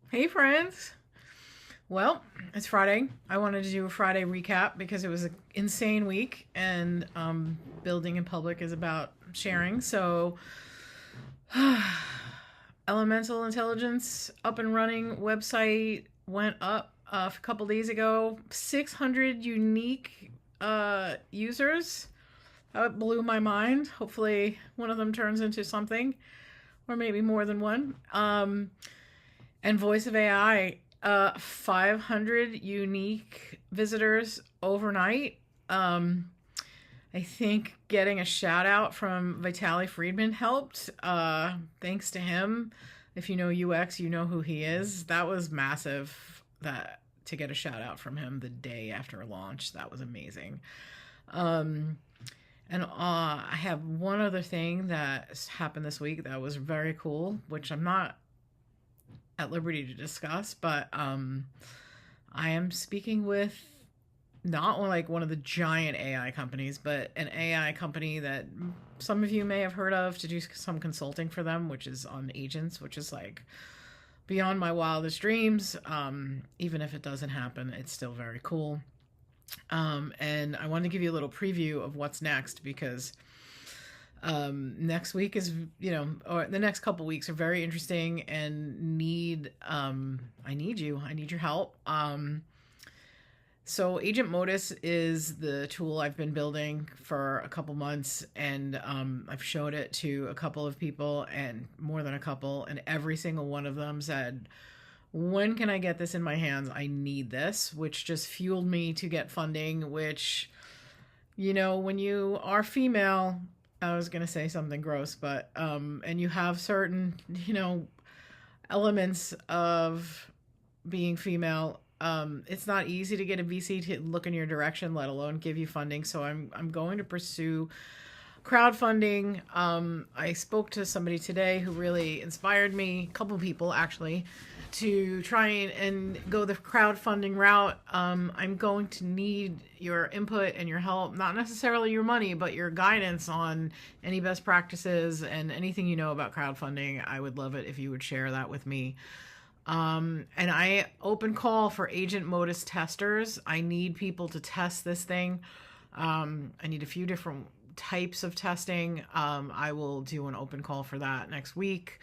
Hey friends. Well, it's Friday. I wanted to do a Friday recap because it was an insane week and building in public is about sharing. So, Elemental Intelligence up and running website went up a couple days ago. 600 unique users. That blew my mind. Hopefully, one of them turns into something, or maybe more than one. And Voice of AI, 500 unique visitors overnight. I think getting a shout out from Vitaly Friedman helped. Thanks to him. If you know UX, you know who he is. That was massive. That to get a shout out from him the day after launch, that was amazing. And I have one other thing that happened this week that was very cool, which I'm not at liberty to discuss, but I am speaking with not like one of the giant AI companies, but an AI company that some of you may have heard of to do some consulting for them, which is on agents, which is like beyond my wildest dreams. Even if it doesn't happen, it's still very cool. And I wanted to give you a little preview of what's next because next week is, or the next couple weeks are very interesting and I need your help. So Agent Modus is the tool I've been building for a couple months, and I've showed it to a couple of people, and more than a couple, and every single one of them said, when can I get this in my hands? I need this, which just fueled me to get funding, which, when you are female, I was going to say something gross, but, and you have certain, elements of being female, it's not easy to get a VC to look in your direction, let alone give you funding. So I'm going to pursue crowdfunding. I spoke to somebody today who really inspired me, a couple people actually, to try and go the crowdfunding route. I'm going to need your input and your help, not necessarily your money, but your guidance on any best practices and anything you know about crowdfunding. I would love it if you would share that with me. And I open call for Agent Modus testers. I need people to test this thing. I need a few different types of testing. I will do an open call for that next week.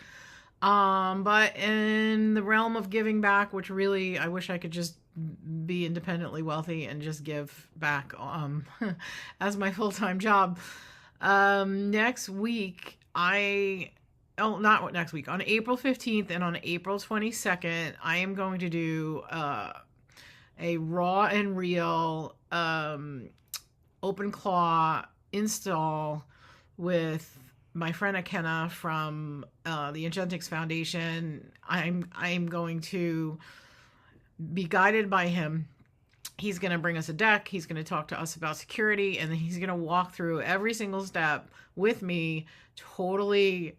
But in the realm of giving back, which really I wish I could just be independently wealthy and just give back as my full-time job. Next week, not next week, on April 15th and on April 22nd, I am going to do a raw and real open claw install with my friend Akenna from the Agentics Foundation. I'm going to be guided by him. He's going to bring us a deck. He's going to talk to us about security, and then he's going to walk through every single step with me, totally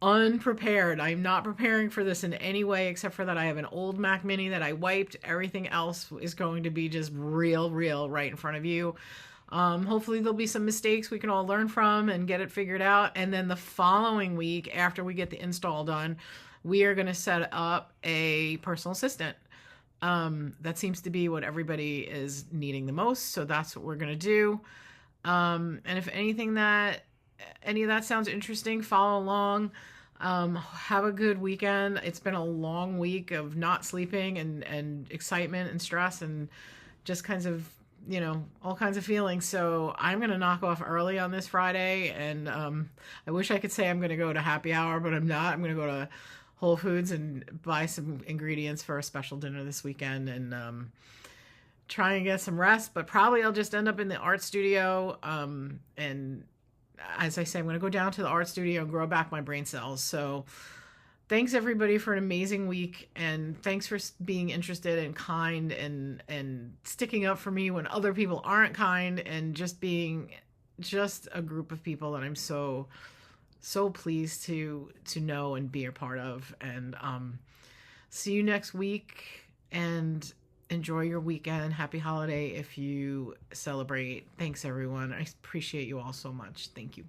unprepared. I'm not preparing for this in any way except for that I have an old Mac Mini that I wiped. Everything else is going to be just real right in front of you. Hopefully there'll be some mistakes we can all learn from and get it figured out. And then the following week, after we get the install done, we are going to set up a personal assistant. That seems to be what everybody is needing the most. So that's what we're going to do. And if any of that sounds interesting, follow along. Have a good weekend. It's been a long week of not sleeping and excitement and stress and just kinds of, all kinds of feelings. So I'm going to knock off early on this Friday. And I wish I could say I'm going to go to happy hour, but I'm not. I'm going to go to Whole Foods and buy some ingredients for a special dinner this weekend and try and get some rest. But probably I'll just end up in the art studio. And as I say, I'm going to go down to the art studio and grow back my brain cells. So thanks everybody for an amazing week, and thanks for being interested and kind and sticking up for me when other people aren't kind, and just being just a group of people that I'm so pleased to know and be a part of. And see you next week, and enjoy your weekend. Happy holiday if you celebrate. Thanks everyone. I appreciate you all so much. Thank you.